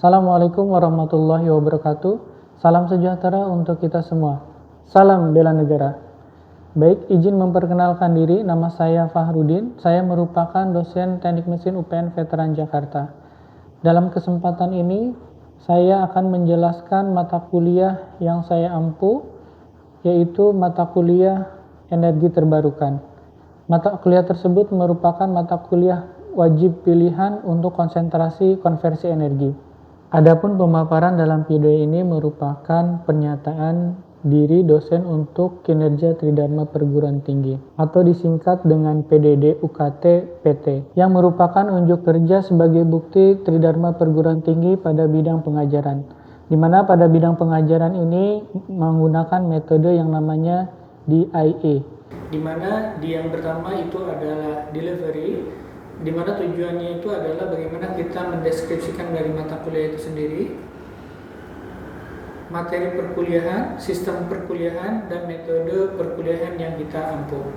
Assalamualaikum warahmatullahi wabarakatuh. Salam sejahtera untuk kita semua. Salam bela negara. Baik, izin memperkenalkan diri, nama saya Fahrudin. Saya merupakan dosen Teknik Mesin UPN Veteran Jakarta. Dalam kesempatan ini, saya akan menjelaskan mata kuliah yang saya ampu, yaitu mata kuliah energi terbarukan. Mata kuliah tersebut merupakan mata kuliah wajib pilihan untuk konsentrasi konversi energi. Adapun pemaparan dalam video ini merupakan pernyataan diri dosen untuk kinerja Tridharma Perguruan Tinggi atau disingkat dengan PDD UKT PT yang merupakan unjuk kerja sebagai bukti Tridharma Perguruan Tinggi pada bidang pengajaran, di mana pada bidang pengajaran ini menggunakan metode yang namanya DIE, di mana di yang pertama itu adalah delivery, di mana tujuannya itu adalah bagaimana kita mendeskripsikan dari mata kuliah itu sendiri, materi perkuliahan, sistem perkuliahan, dan metode perkuliahan yang kita ampu.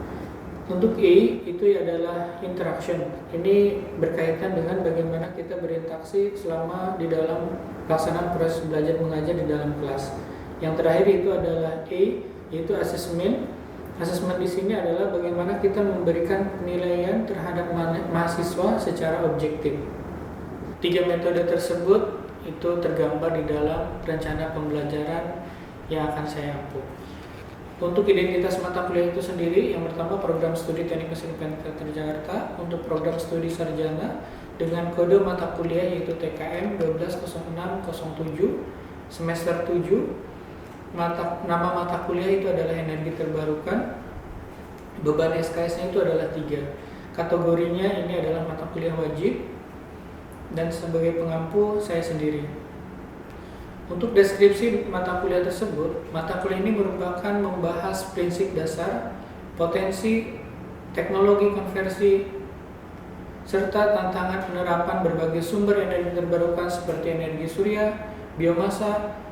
Untuk E itu adalah interaction. Ini berkaitan dengan bagaimana kita berinteraksi selama di dalam pelaksanaan proses belajar mengajar di dalam kelas. Yang terakhir itu adalah E, yaitu assessment. Asesmen di sini adalah bagaimana kita memberikan penilaian terhadap mahasiswa secara objektif. 3 metode tersebut itu tergambar di dalam rencana pembelajaran yang akan saya ampu. Untuk identitas mata kuliah itu sendiri, yang pertama program studi Teknik Mesin UPN Veteran Jakarta untuk program studi sarjana dengan kode mata kuliah yaitu TKM 120607 semester 7. Nama mata kuliah itu adalah energi terbarukan. Beban SKS-nya itu adalah 3. Kategorinya ini adalah mata kuliah wajib, dan sebagai pengampu saya sendiri. Untuk deskripsi mata kuliah tersebut, mata kuliah ini merupakan membahas prinsip dasar, potensi, teknologi konversi, serta tantangan penerapan berbagai sumber energi terbarukan seperti energi surya, biomasa,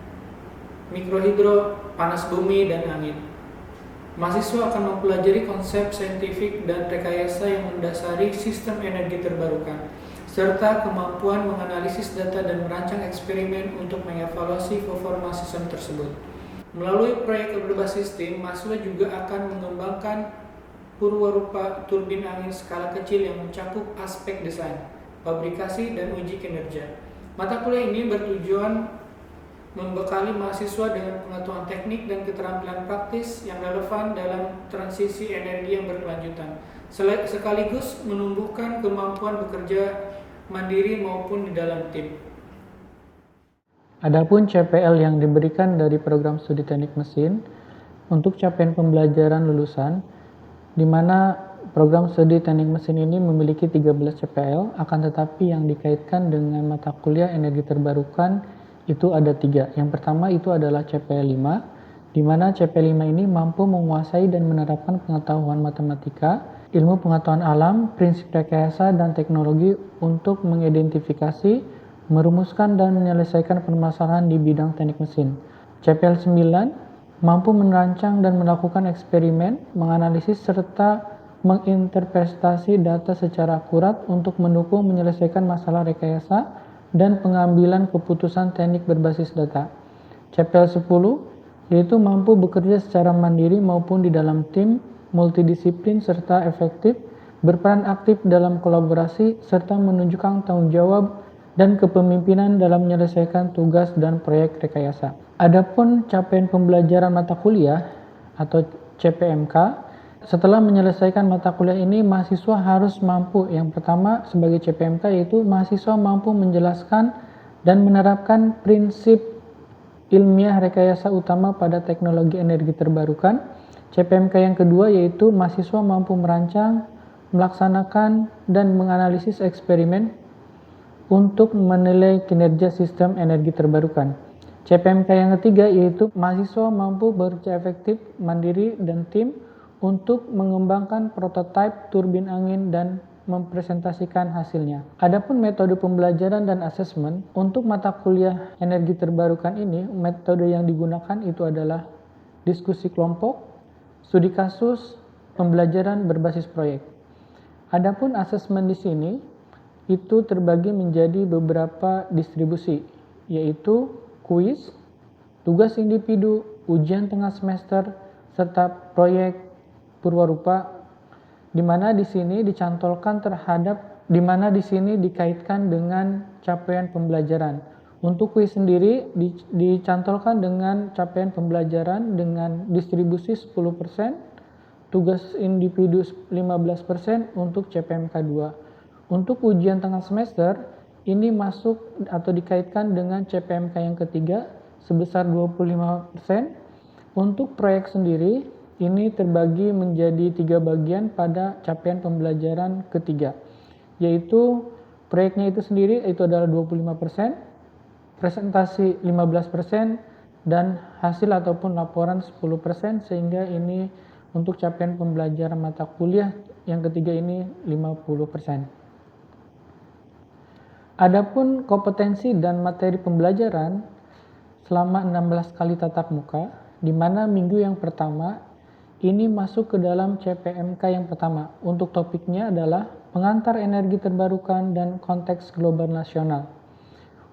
mikrohidro, panas bumi, dan angin. Mahasiswa akan mempelajari konsep saintifik dan rekayasa yang mendasari sistem energi terbarukan, serta kemampuan menganalisis data dan merancang eksperimen untuk mengevaluasi performa sistem tersebut. Melalui proyek berbasis tim, mahasiswa juga akan mengembangkan purwarupa turbin angin skala kecil yang mencakup aspek desain, fabrikasi, dan uji kinerja. Mata kuliah ini bertujuan membekali mahasiswa dengan pengetahuan teknik dan keterampilan praktis yang relevan dalam transisi energi yang berkelanjutan, sekaligus menumbuhkan kemampuan bekerja mandiri maupun di dalam tim. Adapun CPL yang diberikan dari program studi teknik mesin untuk capaian pembelajaran lulusan, di mana program studi teknik mesin ini memiliki 13 CPL, akan tetapi yang dikaitkan dengan mata kuliah energi terbarukan itu ada 3. Yang pertama itu adalah CPL 5, di mana CPL 5 ini mampu menguasai dan menerapkan pengetahuan matematika, ilmu pengetahuan alam, prinsip rekayasa, dan teknologi untuk mengidentifikasi, merumuskan, dan menyelesaikan permasalahan di bidang teknik mesin. CPL 9 mampu merancang dan melakukan eksperimen, menganalisis, serta menginterpretasi data secara akurat untuk mendukung menyelesaikan masalah rekayasa dan pengambilan keputusan teknik berbasis data. CPL 10 yaitu mampu bekerja secara mandiri maupun di dalam tim, multidisiplin serta efektif, berperan aktif dalam kolaborasi, serta menunjukkan tanggung jawab dan kepemimpinan dalam menyelesaikan tugas dan proyek rekayasa. Adapun capaian pembelajaran mata kuliah atau CPMK, setelah menyelesaikan mata kuliah ini, mahasiswa harus mampu, yang pertama sebagai CPMK yaitu mahasiswa mampu menjelaskan dan menerapkan prinsip ilmiah rekayasa utama pada teknologi energi terbarukan. CPMK yang kedua yaitu mahasiswa mampu merancang, melaksanakan, dan menganalisis eksperimen untuk menilai kinerja sistem energi terbarukan. CPMK yang ketiga yaitu mahasiswa mampu bekerja efektif, mandiri, dan tim untuk mengembangkan prototipe turbin angin dan mempresentasikan hasilnya. Adapun metode pembelajaran dan asesmen untuk mata kuliah energi terbarukan ini, metode yang digunakan itu adalah diskusi kelompok, studi kasus, pembelajaran berbasis proyek. Adapun asesmen di sini itu terbagi menjadi beberapa distribusi, yaitu kuis, tugas individu, ujian tengah semester, serta proyek purwarupa, di mana di sini dikaitkan dengan capaian pembelajaran. Untuk kuis sendiri dicantolkan dengan capaian pembelajaran dengan distribusi 10%, tugas individu 15% untuk CPMK 2. Untuk ujian tengah semester, ini masuk atau dikaitkan dengan CPMK yang ketiga sebesar 25%. Untuk proyek sendiri, ini terbagi menjadi 3 bagian pada capaian pembelajaran ketiga, yaitu proyeknya itu sendiri itu adalah 25%, presentasi 15%, dan hasil ataupun laporan 10%, sehingga ini untuk capaian pembelajaran mata kuliah yang ketiga ini 50%. Adapun kompetensi dan materi pembelajaran selama 16 kali tatap muka, di mana minggu yang pertama ini masuk ke dalam CPMK yang pertama. Untuk topiknya adalah pengantar energi terbarukan dan konteks global nasional.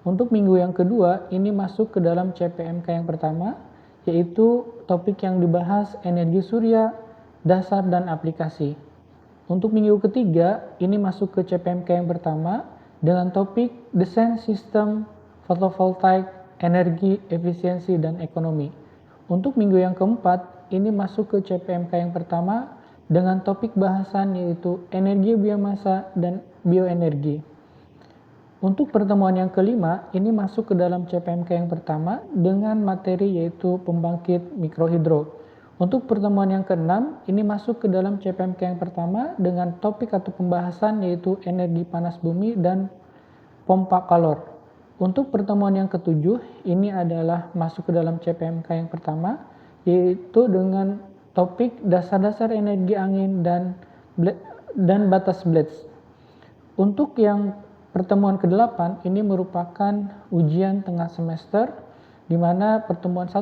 Untuk minggu yang kedua ini masuk ke dalam CPMK yang pertama, yaitu topik yang dibahas energi surya, dasar dan aplikasi. Untuk minggu ketiga ini masuk ke CPMK yang pertama dengan topik desain sistem fotovoltaik, energi, efisiensi, dan ekonomi. Untuk minggu yang keempat ini masuk ke CPMK yang pertama dengan topik bahasan yaitu energi biomasa dan bioenergi. Untuk pertemuan yang kelima, ini masuk ke dalam CPMK yang pertama dengan materi yaitu pembangkit mikrohidro. Untuk pertemuan yang keenam, ini masuk ke dalam CPMK yang pertama dengan topik atau pembahasan yaitu energi panas bumi dan pompa kalor. Untuk pertemuan yang ketujuh, ini adalah masuk ke dalam CPMK yang pertama, yaitu dengan topik dasar-dasar energi angin dan batas Blades. Untuk yang pertemuan ke-8 ini merupakan ujian tengah semester, di mana pertemuan 1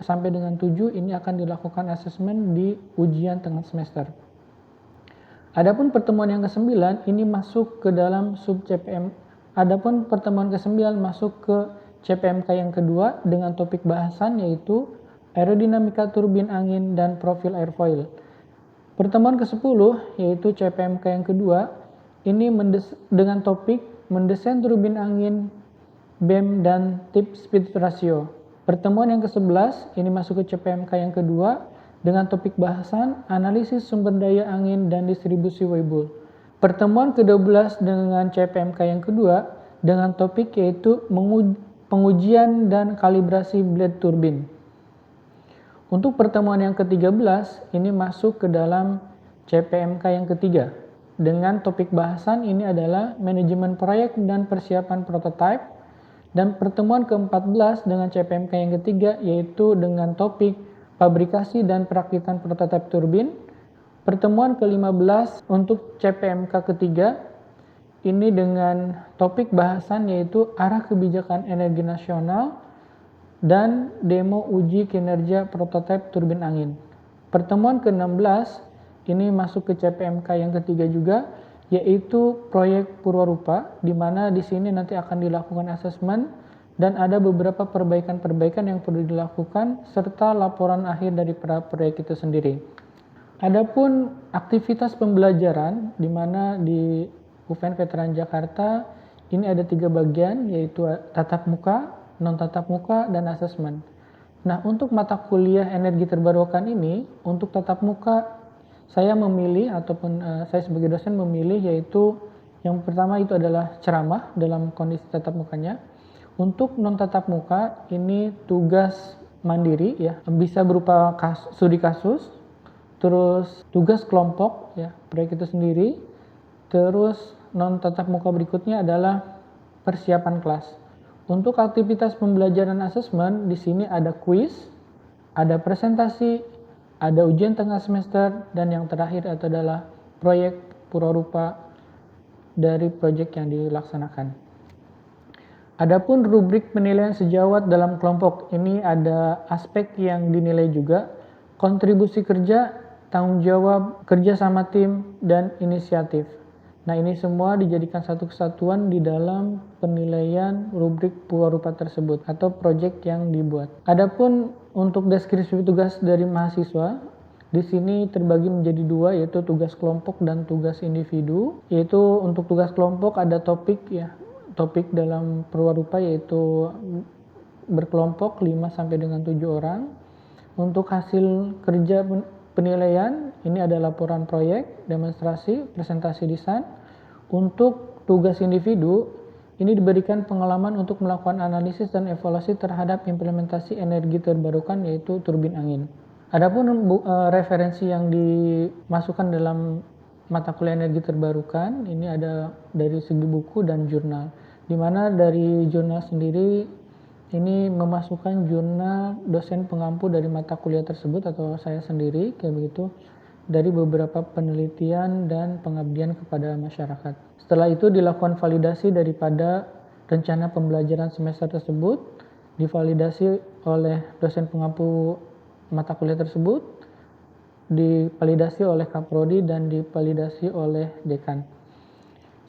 sampai dengan 7 ini akan dilakukan asesmen di ujian tengah semester. Adapun pertemuan yang ke-9 ini masuk ke dalam pertemuan ke-9 masuk ke CPMK yang kedua dengan topik bahasan yaitu aerodinamika turbin angin dan profil airfoil. Pertemuan ke-10 yaitu CPMK yang kedua ini dengan topik mendesain turbin angin, BEM, dan tip speed ratio. Pertemuan yang ke-11 ini masuk ke CPMK yang kedua dengan topik bahasan analisis sumber daya angin dan distribusi Weibull. Pertemuan ke-12 dengan CPMK yang kedua dengan topik yaitu pengujian dan kalibrasi blade turbin. Untuk pertemuan yang ke-13 ini masuk ke dalam CPMK yang ketiga. Dengan topik bahasan ini adalah manajemen proyek dan persiapan prototipe. Dan pertemuan ke-14 dengan CPMK yang ketiga yaitu dengan topik fabrikasi dan perakitan prototipe turbin. Pertemuan ke-15 untuk CPMK ketiga ini dengan topik bahasan yaitu arah kebijakan energi nasional dan demo uji kinerja prototipe turbin angin. Pertemuan ke-16 ini masuk ke CPMK yang ketiga juga, yaitu proyek purwarupa, di mana di sini nanti akan dilakukan asesmen dan ada beberapa perbaikan-perbaikan yang perlu dilakukan serta laporan akhir dari proyek itu sendiri. Adapun aktivitas pembelajaran, di mana di UPN Veteran Jakarta ini ada 3 bagian, yaitu tatap muka, non tatap muka, dan asesmen. Nah, untuk mata kuliah energi terbarukan ini, untuk tatap muka saya memilih ataupun saya sebagai dosen memilih yaitu yang pertama itu adalah ceramah dalam kondisi tatap mukanya. Untuk non tatap muka ini tugas mandiri ya, bisa berupa studi kasus, terus tugas kelompok ya, proyek itu sendiri. Terus non tatap muka berikutnya adalah persiapan kelas. Untuk aktivitas pembelajaran asesmen di sini ada kuis, ada presentasi, ada ujian tengah semester, dan yang terakhir adalah proyek purwarupa dari proyek yang dilaksanakan. Adapun rubrik penilaian sejawat dalam kelompok, ini ada aspek yang dinilai juga, kontribusi kerja, tanggung jawab, kerja sama tim, dan inisiatif. Nah, ini semua dijadikan satu kesatuan di dalam penilaian rubrik Purwarupa tersebut atau proyek yang dibuat. Adapun untuk deskripsi tugas dari mahasiswa, di sini terbagi menjadi dua, yaitu tugas kelompok dan tugas individu. Yaitu untuk tugas kelompok ada topik ya, topik dalam Purwarupa yaitu berkelompok 5 sampai dengan 7 orang. Untuk hasil kerja penilaian, ini ada laporan proyek, demonstrasi, presentasi desain. Untuk tugas individu, ini diberikan pengalaman untuk melakukan analisis dan evaluasi terhadap implementasi energi terbarukan yaitu turbin angin. Adapun referensi yang dimasukkan dalam mata kuliah energi terbarukan, ini ada dari segi buku dan jurnal. Di mana dari jurnal sendiri ini memasukkan jurnal dosen pengampu dari mata kuliah tersebut atau saya sendiri kayak begitu, dari beberapa penelitian dan pengabdian kepada masyarakat. Setelah itu dilakukan validasi daripada rencana pembelajaran semester tersebut, divalidasi oleh dosen pengampu mata kuliah tersebut, divalidasi oleh Kaprodi dan divalidasi oleh dekan.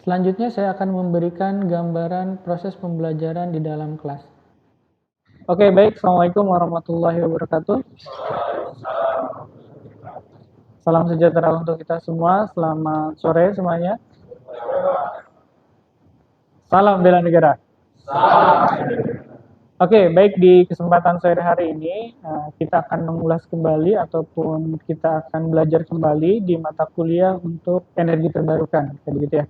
Selanjutnya saya akan memberikan gambaran proses pembelajaran di dalam kelas. Oke, baik. Assalamualaikum warahmatullahi wabarakatuh. Salam sejahtera untuk kita semua. Selamat sore semuanya. Salam bela negara. Oke, baik, di kesempatan sore hari ini kita akan mengulas kembali ataupun kita akan belajar kembali di mata kuliah untuk energi terbarukan, kayak begitu ya.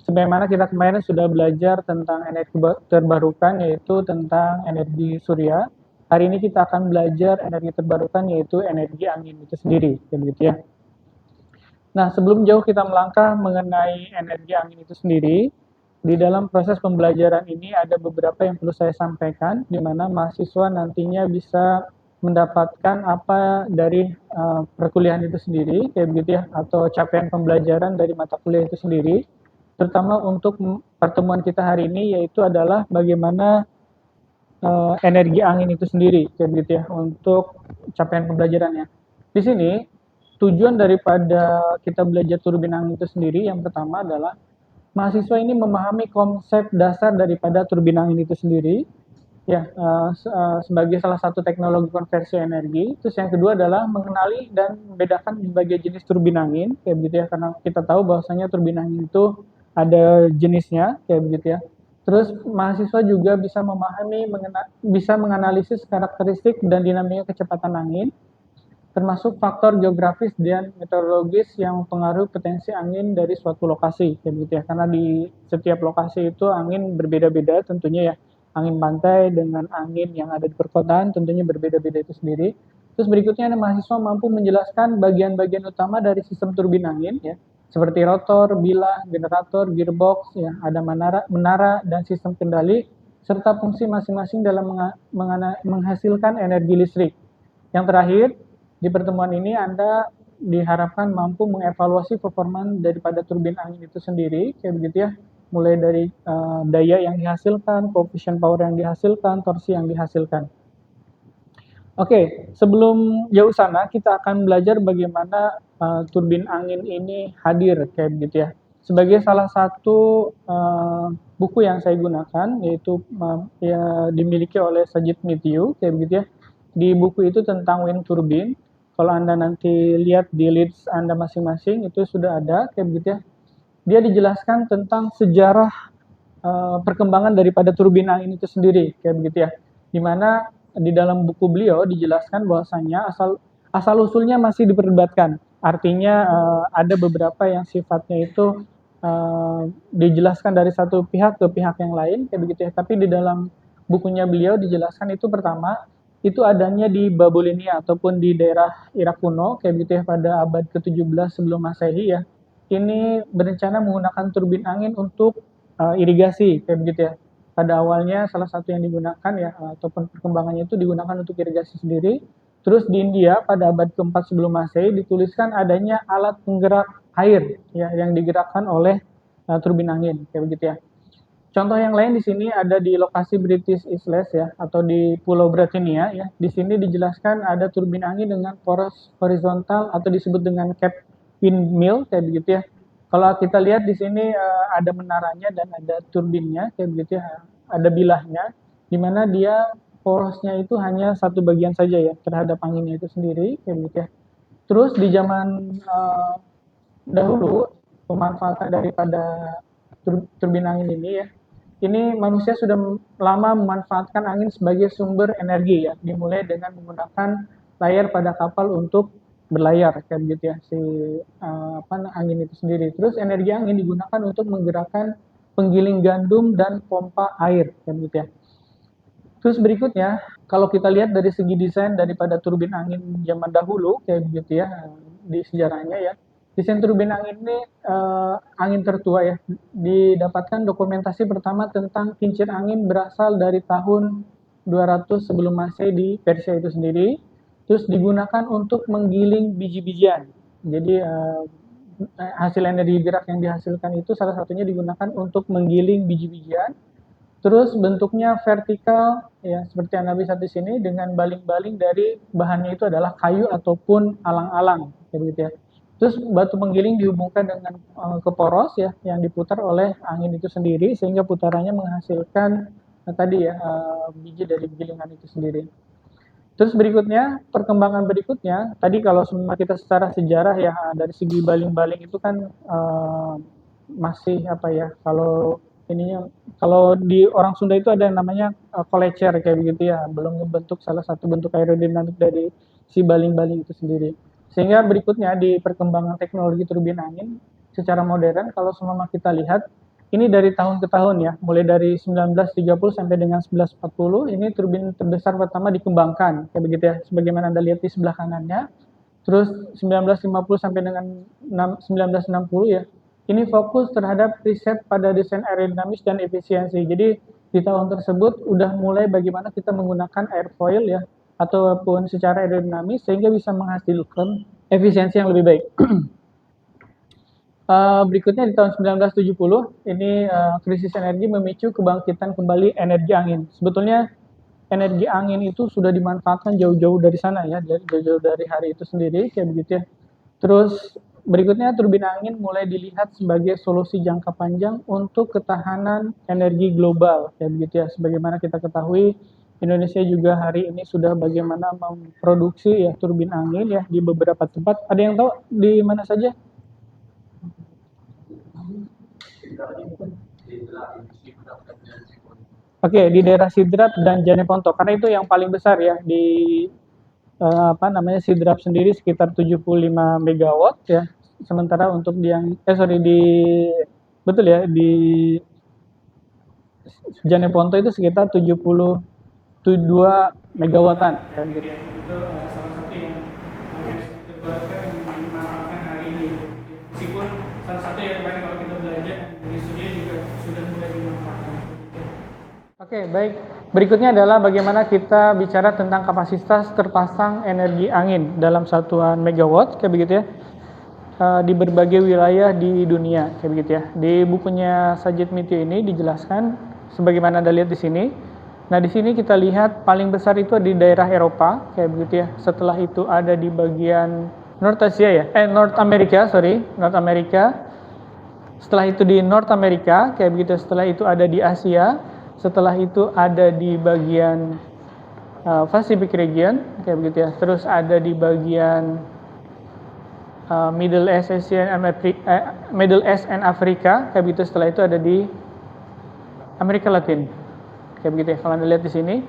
Sebagaimana kita kemarin sudah belajar tentang energi terbarukan, yaitu tentang energi surya. Hari ini kita akan belajar energi terbarukan, yaitu energi angin itu sendiri, kayak begitu ya. Nah, sebelum jauh kita melangkah mengenai energi angin itu sendiri, di dalam proses pembelajaran ini ada beberapa yang perlu saya sampaikan, di mana mahasiswa nantinya bisa mendapatkan apa dari perkuliahan itu sendiri, kayak begitu ya, atau capaian pembelajaran dari mata kuliah itu sendiri. Terutama untuk pertemuan kita hari ini, yaitu adalah bagaimana energi angin itu sendiri, kayak begitu ya, untuk capaian pembelajarannya. Di sini tujuan daripada kita belajar turbin angin itu sendiri, yang pertama adalah mahasiswa ini memahami konsep dasar daripada turbin angin itu sendiri, ya, sebagai salah satu teknologi konversi energi. Terus yang kedua adalah mengenali dan membedakan berbagai jenis turbin angin, kayak begitu ya, karena kita tahu bahwasanya turbin angin itu ada jenisnya, kayak begitu ya. Terus mahasiswa juga bisa memahami, bisa menganalisis karakteristik dan dinamika kecepatan angin, termasuk faktor geografis dan meteorologis yang mempengaruhi potensi angin dari suatu lokasi, kayak begitu ya. Karena di setiap lokasi itu angin berbeda-beda tentunya ya. Angin pantai dengan angin yang ada di perkotaan tentunya berbeda-beda itu sendiri. Terus berikutnya mahasiswa mampu menjelaskan bagian-bagian utama dari sistem turbin angin ya, seperti rotor, bilah, generator, gearbox ya, ada menara dan sistem kendali serta fungsi masing-masing dalam menghasilkan energi listrik. Yang terakhir, di pertemuan ini Anda diharapkan mampu mengevaluasi performa daripada turbin angin itu sendiri, kayak begitu ya, mulai dari daya yang dihasilkan, coefficient power yang dihasilkan, torsi yang dihasilkan. Oke, sebelum jauh sana kita akan belajar bagaimana turbin angin ini hadir, kayak begitu ya. Sebagai salah satu buku yang saya gunakan, yaitu ya, dimiliki oleh Sajid Mithiu, kayak begitu ya. Di buku itu tentang wind turbine. Kalau Anda nanti lihat di leads Anda masing-masing, itu sudah ada, kayak begitu ya. Dia dijelaskan tentang sejarah perkembangan daripada turbin angin itu sendiri, kayak begitu ya. Dimana di dalam buku beliau dijelaskan bahwasanya asal usulnya masih diperdebatkan. Artinya ada beberapa yang sifatnya itu dijelaskan dari satu pihak ke pihak yang lain, kayak begitu ya. Tapi di dalam bukunya beliau dijelaskan itu pertama itu adanya di Babylonia ataupun di daerah Irak kuno, kayak begitu ya, pada abad ke-17 sebelum Masehi ya. Ini berencana menggunakan turbin angin untuk irigasi, kayak begitu ya. Pada awalnya salah satu yang digunakan ya, ataupun perkembangannya itu digunakan untuk irigasi sendiri. Terus di India pada abad ke-4 sebelum Masehi dituliskan adanya alat penggerak air ya, yang digerakkan oleh turbin angin, kayak begitu ya. Contoh yang lain di sini ada di lokasi British Isles ya, atau di Pulau Britannia ya. Di sini dijelaskan ada turbin angin dengan poros horizontal atau disebut dengan cap windmill, kayak begitu ya. Kalau kita lihat di sini ada menaranya dan ada turbinnya, kayak begitu ya, ada bilahnya, di mana dia porosnya itu hanya satu bagian saja ya terhadap anginnya itu sendiri, kayak begitu ya. Terus di zaman dahulu pemanfaatan daripada turbin angin ini ya, ini manusia sudah lama memanfaatkan angin sebagai sumber energi ya, dimulai dengan menggunakan layar pada kapal untuk berlayar kayak begitu ya si angin itu sendiri. Terus energi angin digunakan untuk menggerakkan penggiling gandum dan pompa air kayak begitu ya. Terus berikutnya, kalau kita lihat dari segi desain daripada turbin angin zaman dahulu kayak begitu ya di sejarahnya ya. Desain turbin angin ini angin tertua ya. Didapatkan dokumentasi pertama tentang kincir angin berasal dari tahun 200 sebelum Masehi di Persia itu sendiri. Terus digunakan untuk menggiling biji-bijian. Jadi hasil energi gerak yang dihasilkan itu salah satunya digunakan untuk menggiling biji-bijian. Terus bentuknya vertikal ya seperti Anda bisa di sini dengan baling-baling dari bahannya itu adalah kayu ataupun alang-alang begitu ya. Terus batu penggiling dihubungkan dengan keporos ya yang diputar oleh angin itu sendiri sehingga putarannya menghasilkan tadi ya biji dari gilingan itu sendiri. Terus berikutnya perkembangan berikutnya tadi kalau semua kita secara sejarah ya dari segi baling-baling itu kan masih apa ya kalau ininya kalau di orang Sunda itu ada yang namanya kolecer kayak begitu ya, belum membentuk salah satu bentuk aerodinamik dari si baling-baling itu sendiri. Sehingga berikutnya di perkembangan teknologi turbin angin secara modern kalau semua kita lihat ini dari tahun ke tahun ya, mulai dari 1930 sampai dengan 1940 ini turbin terbesar pertama dikembangkan kayak begitu ya, sebagaimana Anda lihat di sebelah kanannya. Terus 1950 sampai dengan 1960 ya, ini fokus terhadap riset pada desain aerodinamis dan efisiensi. Jadi di tahun tersebut udah mulai bagaimana kita menggunakan airfoil ya ataupun secara aerodinamis sehingga bisa menghasilkan efisiensi yang lebih baik. Berikutnya di tahun 1970 ini krisis energi memicu kebangkitan kembali energi angin. Sebetulnya energi angin itu sudah dimanfaatkan jauh-jauh dari sana ya, jauh-jauh dari hari itu sendiri kayak begitu ya. Terus berikutnya turbin angin mulai dilihat sebagai solusi jangka panjang untuk ketahanan energi global kayak begitu ya. Sebagaimana kita ketahui Indonesia juga hari ini sudah bagaimana memproduksi ya turbin angin ya di beberapa tempat. Ada yang tahu di mana saja? Oke, di daerah Sidrap dan Janeponto karena itu yang paling besar ya di Sidrap sendiri sekitar 75 megawatt ya. Sementara untuk yang betul ya di Janeponto itu sekitar 72 megawattan kan gitu. Itu salah satu yang dimanfaatkan hari ini. Meskipun salah satu yang kemarin kalau kita belajar di studio juga sudah mulai dimanfaatkan. Oke, baik. Berikutnya adalah bagaimana kita bicara tentang kapasitas terpasang energi angin dalam satuan megawatt, kayak begitu ya, di berbagai wilayah di dunia, kayak begitu ya. Di bukunya Sajid Mitio ini dijelaskan, sebagaimana Anda lihat di sini. Nah, di sini kita lihat paling besar itu di daerah Eropa, kayak begitu ya. Setelah itu ada di bagian North America. Setelah itu di North America, kayak begitu. Setelah itu ada di Asia. Setelah itu ada di bagian Pacific region kayak begitu ya. Terus ada di bagian Middle East and Africa kayak begitu. Setelah itu ada di Amerika Latin kayak begitu ya. Kalau Anda lihat di sini.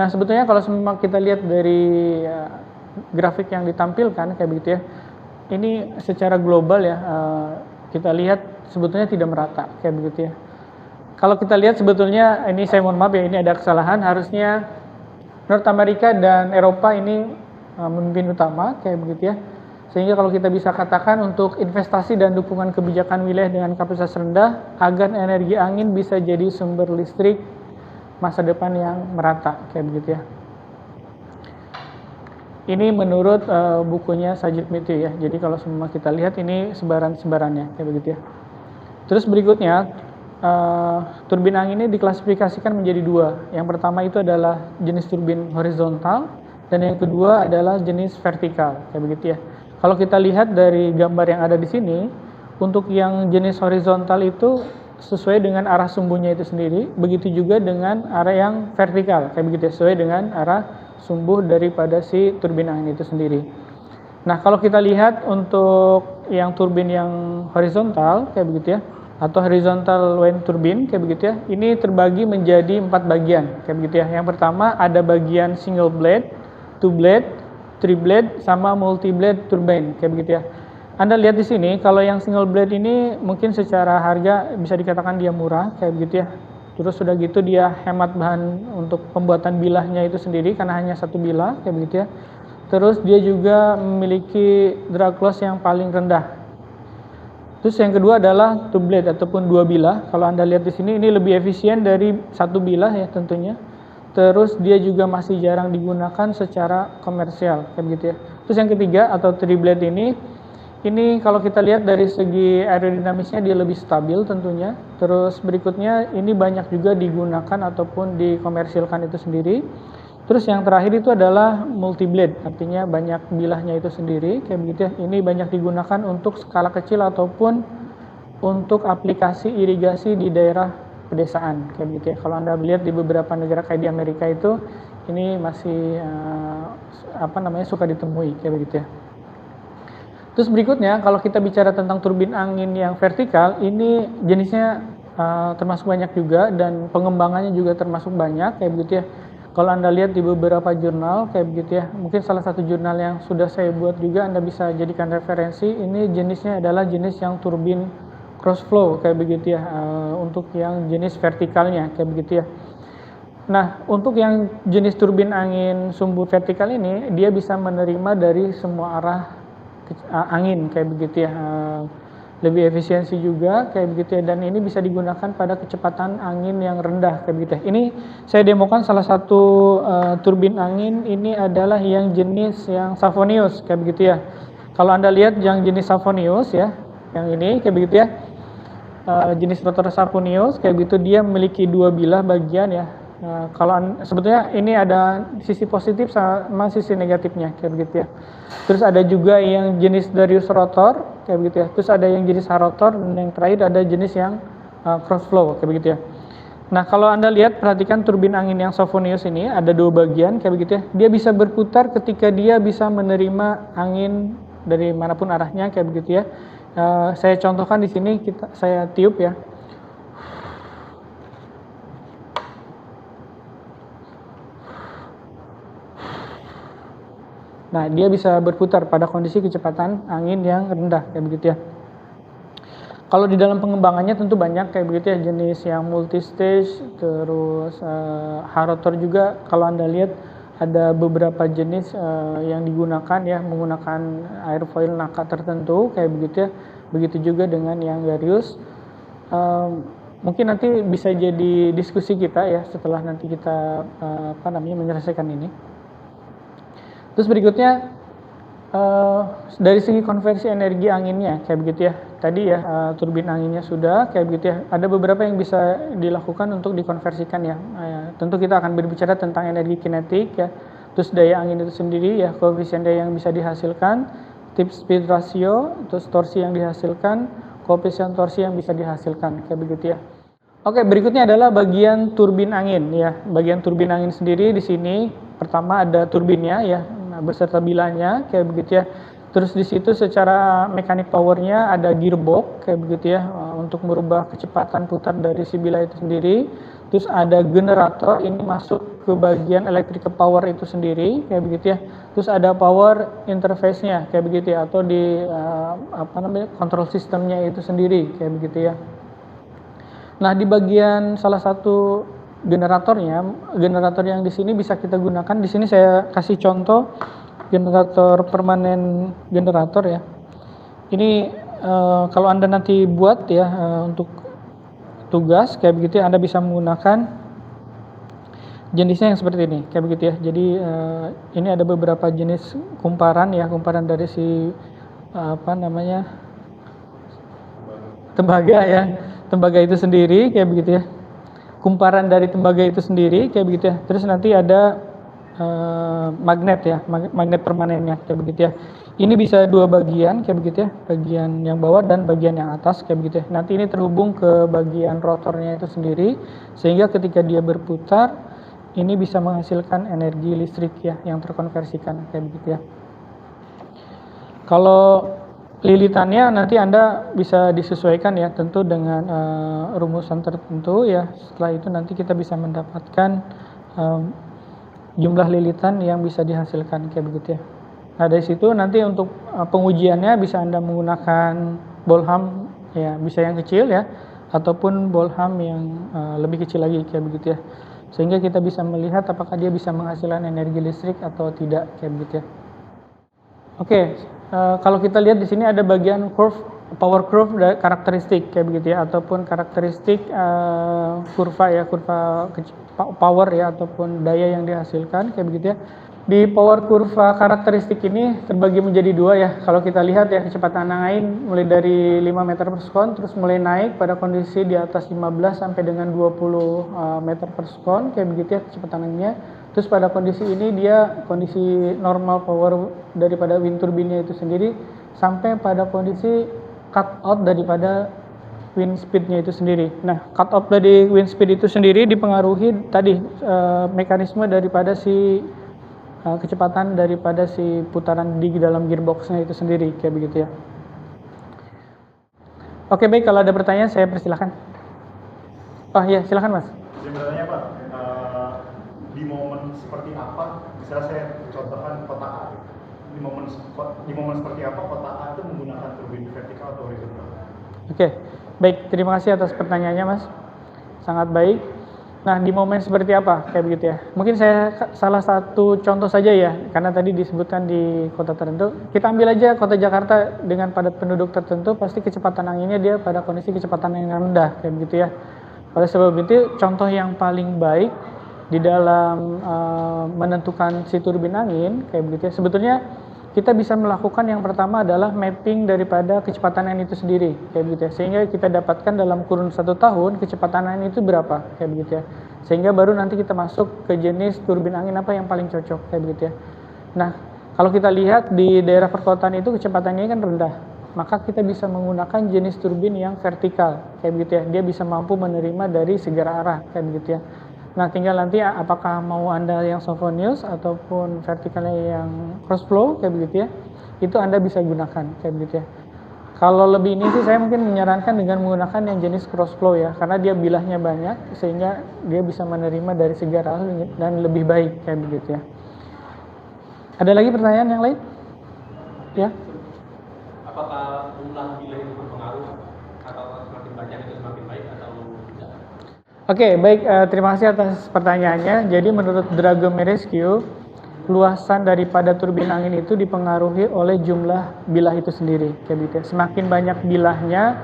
Nah, sebetulnya kalau semua kita lihat dari grafik yang ditampilkan kayak begitu ya. Ini secara global ya kita lihat sebetulnya tidak merata kayak begitu ya. Kalau kita lihat sebetulnya ini saya mohon maaf ya, ini ada kesalahan, harusnya North America dan Eropa ini memimpin utama kayak begitu ya. Sehingga kalau kita bisa katakan untuk investasi dan dukungan kebijakan wilayah dengan kapasitas rendah agar energi angin bisa jadi sumber listrik masa depan yang merata kayak begitu ya. Ini menurut bukunya Sajid Mitio ya. Jadi kalau semua kita lihat ini sebaran-sebarannya kayak begitu ya. Terus berikutnya turbin angin ini diklasifikasikan menjadi dua. Yang pertama itu adalah jenis turbin horizontal dan yang kedua adalah jenis vertikal, kayak begitu ya. Kalau kita lihat dari gambar yang ada di sini, Untuk yang jenis horizontal itu sesuai dengan arah sumbunya itu sendiri, begitu juga dengan arah yang vertikal, kayak begitu, sesuai dengan arah sumbu daripada si turbin angin itu sendiri. Nah, kalau kita lihat untuk yang turbin yang horizontal, kayak begitu ya, atau horizontal wind turbine, kayak begitu ya, ini terbagi menjadi 4 bagian, kayak begitu ya. Yang pertama ada bagian single blade, two blade, three blade, sama multi blade turbine, kayak begitu ya. Anda lihat di sini, kalau yang single blade ini mungkin secara harga bisa dikatakan dia murah, kayak begitu ya. Terus sudah gitu dia hemat bahan untuk pembuatan bilahnya itu sendiri karena hanya satu bilah, kayak begitu ya. Terus dia juga memiliki drag loss yang paling rendah. Terus yang kedua adalah two blade ataupun 2 bilah. Kalau Anda lihat di sini ini lebih efisien dari satu bilah ya tentunya. Terus dia juga masih jarang digunakan secara komersial, kayak begitu ya. Terus yang ketiga atau three blade ini kalau kita lihat dari segi aerodinamisnya dia lebih stabil tentunya. Terus berikutnya ini banyak juga digunakan ataupun dikomersilkan itu sendiri. Terus yang terakhir itu adalah multi blade, artinya banyak bilahnya itu sendiri, kayak begitu ya. Ini banyak digunakan untuk skala kecil ataupun untuk aplikasi irigasi di daerah pedesaan, kayak begitu ya. Kalau Anda lihat di beberapa negara kayak di Amerika itu, ini masih suka ditemui, kayak begitu ya. Terus berikutnya, kalau kita bicara tentang turbin angin yang vertikal, ini jenisnya termasuk banyak juga dan pengembangannya juga termasuk banyak, kayak begitu ya. Kalau Anda lihat di beberapa jurnal, kayak begitu ya, mungkin salah satu jurnal yang sudah saya buat juga Anda bisa jadikan referensi, ini jenisnya adalah jenis yang turbin cross flow, kayak begitu ya, untuk yang jenis vertikalnya, kayak begitu ya. Nah, untuk yang jenis turbin angin sumbu vertikal ini, dia bisa menerima dari semua arah angin, kayak begitu ya, lebih efisiensi juga, kayak begitu ya, dan ini bisa digunakan pada kecepatan angin yang rendah, kayak begitu ya. Ini saya demokan salah satu turbin angin, ini adalah yang jenis yang Savonius, kayak begitu ya. Kalau Anda lihat yang jenis Savonius ya, yang ini kayak begitu ya, jenis rotor Savonius, kayak begitu, dia memiliki 2 bilah bagian ya. Kalau sebetulnya ini ada sisi positif sama sisi negatifnya, kayak begitu ya. Terus ada juga yang jenis Darius rotor, kayak begitu ya. Terus ada yang jenis H-rotor, dan yang terakhir ada jenis yang cross flow, kayak begitu ya. Nah, kalau Anda lihat, perhatikan turbin angin yang Savonius ini ada 2 bagian, kayak begitu ya. Dia bisa berputar ketika dia bisa menerima angin dari manapun arahnya, kayak begitu ya. Saya contohkan di sini, saya tiup ya. Nah, dia bisa berputar pada kondisi kecepatan angin yang rendah, kayak begitu ya. Kalau di dalam pengembangannya tentu banyak, kayak begitu ya, jenis yang multi stage, terus H-rotor juga. Kalau Anda lihat ada beberapa jenis yang digunakan ya, menggunakan airfoil naka tertentu, kayak begitu ya. Begitu juga dengan yang Darius. Mungkin nanti bisa jadi diskusi kita ya setelah nanti kita menyelesaikan ini. Terus berikutnya dari segi konversi energi anginnya, kayak begitu ya. Tadi ya turbin anginnya sudah, kayak begitu ya. Ada beberapa yang bisa dilakukan untuk dikonversikan ya. Tentu kita akan berbicara tentang energi kinetik ya. Terus daya angin itu sendiri ya, koefisien daya yang bisa dihasilkan, tip speed ratio, terus torsi yang dihasilkan, koefisien torsi yang bisa dihasilkan, kayak begitu ya. Oke, berikutnya adalah bagian turbin angin ya. Bagian turbin angin sendiri di sini pertama ada turbinnya ya, beserta bilahnya, kayak begitu ya. Terus di situ secara mekanik powernya ada gearbox, kayak begitu ya, untuk merubah kecepatan putar dari si bilah itu sendiri. Terus ada generator, ini masuk ke bagian electrical power itu sendiri, kayak begitu ya. Terus ada power interface-nya, kayak begitu ya, atau di control sistemnya itu sendiri, kayak begitu ya. Nah, di bagian salah satu generator yang di sini bisa kita gunakan. Di sini saya kasih contoh generator permanen generator ya. Ini kalau Anda nanti buat ya untuk tugas kayak begitu ya, Anda bisa menggunakan jenisnya yang seperti ini, kayak begitu ya. Jadi ini ada beberapa jenis kumparan ya, kumparan dari si tembaga ya. Tembaga itu sendiri, kayak begitu ya. Kumparan dari tembaga itu sendiri, kayak begitu ya. Terus nanti ada magnet ya, magnet permanennya, kayak begitu ya. Ini bisa dua bagian kayak begitu ya, bagian yang bawah dan bagian yang atas kayak begitu ya. Nanti ini terhubung ke bagian rotornya itu sendiri, sehingga ketika dia berputar, ini bisa menghasilkan energi listrik ya, yang terkonversikan kayak begitu ya. Kalau lilitannya nanti Anda bisa disesuaikan ya, tentu dengan rumusan tertentu ya. Setelah itu nanti kita bisa mendapatkan jumlah lilitan yang bisa dihasilkan kayak begitu ya. Nah dari situ nanti untuk pengujiannya bisa Anda menggunakan bolham ya, bisa yang kecil ya, ataupun bolham yang lebih kecil lagi kayak begitu ya. Sehingga kita bisa melihat apakah dia bisa menghasilkan energi listrik atau tidak kayak begitu ya. Oke, kalau kita lihat di sini ada bagian curve, power curve karakteristik kayak begitu ya, ataupun karakteristik kurva ya, kurva power ya, ataupun daya yang dihasilkan kayak begitu ya. Di power kurva karakteristik ini terbagi menjadi dua ya. Kalau kita lihat ya, kecepatan angin mulai dari 5 meter per sekon terus mulai naik pada kondisi di atas 15 sampai dengan 20 meter per sekon kayak begitu ya kecepatan anginnya. Terus pada kondisi ini dia kondisi normal power daripada wind turbine itu sendiri sampai pada kondisi cut out daripada wind speed-nya itu sendiri. Nah, cut off dari wind speed itu sendiri dipengaruhi tadi mekanisme daripada si kecepatan daripada si putaran di dalam gearbox-nya itu sendiri kayak begitu ya. Oke, baik, kalau ada pertanyaan saya persilahkan. Oh iya, silakan Mas. Saya bertanya Pak, di momen seperti apa, misalnya saya contohkan kotak A, di momen seperti apa kotak A itu menggunakan turbin vertikal atau horizontal? Oke, baik, terima kasih atas pertanyaannya Mas, sangat baik. Nah, di momen seperti apa kayak begitu ya, mungkin saya salah satu contoh saja ya, karena tadi disebutkan di kota tertentu, kita ambil aja kota Jakarta dengan padat penduduk tertentu, pasti kecepatan anginnya dia pada kondisi kecepatan yang rendah kayak begitu ya. Oleh sebab itu, contoh yang paling baik di dalam menentukan si turbin angin kayak begitu ya, sebetulnya kita bisa melakukan yang pertama adalah mapping daripada kecepatan angin itu sendiri kayak begitu ya, sehingga kita dapatkan dalam kurun 1 tahun kecepatan angin itu berapa kayak begitu ya, sehingga baru nanti kita masuk ke jenis turbin angin apa yang paling cocok kayak begitu ya. Nah, kalau kita lihat di daerah perkotaan itu kecepatannya kan rendah, maka kita bisa menggunakan jenis turbin yang vertikal kayak begitu ya, dia bisa mampu menerima dari segala arah kayak begitu ya. Nah, tinggal nanti apakah mau Anda yang Sophonius ataupun vertikalnya yang cross flow kayak begitu ya, itu Anda bisa gunakan kayak begitu ya. Kalau lebih ini sih saya mungkin menyarankan dengan menggunakan yang jenis cross flow ya, karena dia bilahnya banyak sehingga dia bisa menerima dari segala arah dan lebih baik kayak begitu ya. Ada lagi pertanyaan yang lain? Ya. Apakah jumlah bilah itu berpengaruh atau semakin banyak itu semakin baik atau tidak? Oke, baik, terima kasih atas pertanyaannya. Jadi menurut Dragomir Rescue, luasan daripada turbin angin itu dipengaruhi oleh jumlah bilah itu sendiri kayak gitu ya. Semakin banyak bilahnya,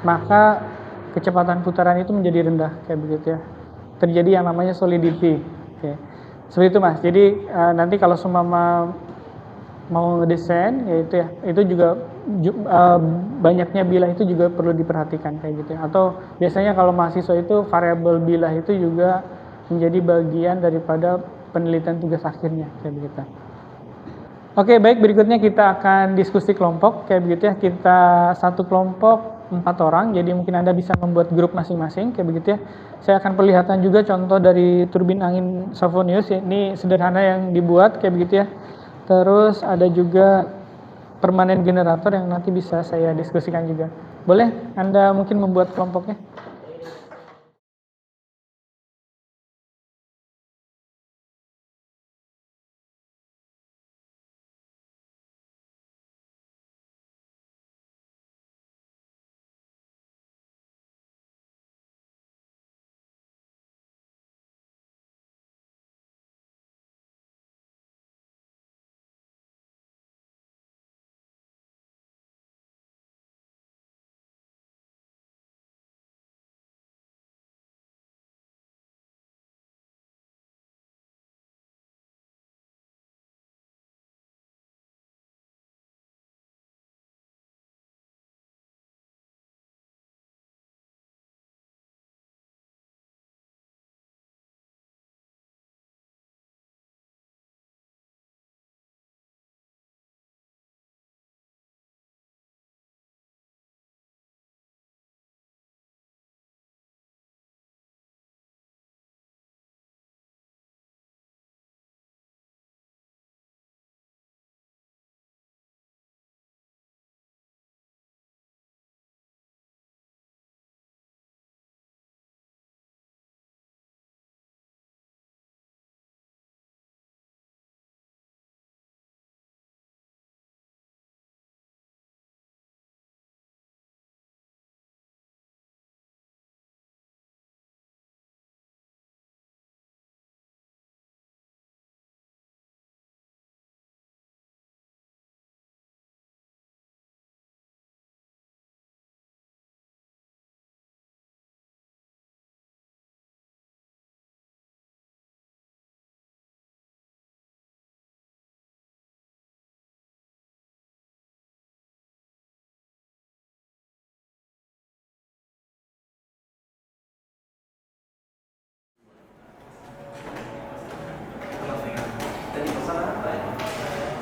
maka kecepatan putaran itu menjadi rendah kayak begitu ya. Terjadi yang namanya solidity. Oke. Seperti itu Mas. Jadi nanti kalau semua mau ngedesain yaitu ya, itu juga banyaknya bilah itu juga perlu diperhatikan kayak gitu ya. Atau biasanya kalau mahasiswa itu variabel bilah itu juga menjadi bagian daripada penelitian tugas akhirnya kayak begitu. Oke, baik, berikutnya kita akan diskusi kelompok kayak begitu ya. Kita satu kelompok 4 orang, jadi mungkin Anda bisa membuat grup masing-masing kayak begitu ya. Saya akan perlihatkan juga contoh dari turbin angin Sophonius ya. Ini sederhana yang dibuat kayak begitu ya. Terus ada juga permanen generator yang nanti bisa saya diskusikan juga. Boleh Anda mungkin membuat kelompoknya?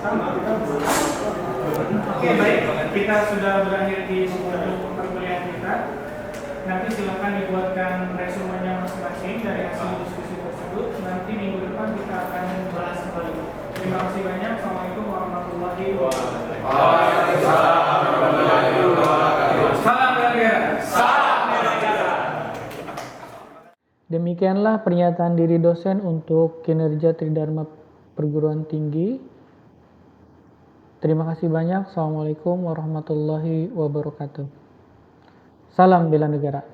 Sama, kita Oke, baik. Kita sudah berakhir di perkuliahan kita. Nanti silakan dibuatkan resumenya masing-masing dari hasil diskusi tersebut. Nanti minggu depan kita akan bahas kembali. Terima kasih banyak. Assalamualaikum warahmatullahi wabarakatuh. Salam negara. Salam negara. Demikianlah pernyataan diri dosen untuk kinerja Tridharma Perguruan Tinggi. Terima kasih banyak. Assalamualaikum warahmatullahi wabarakatuh. Salam bela negara.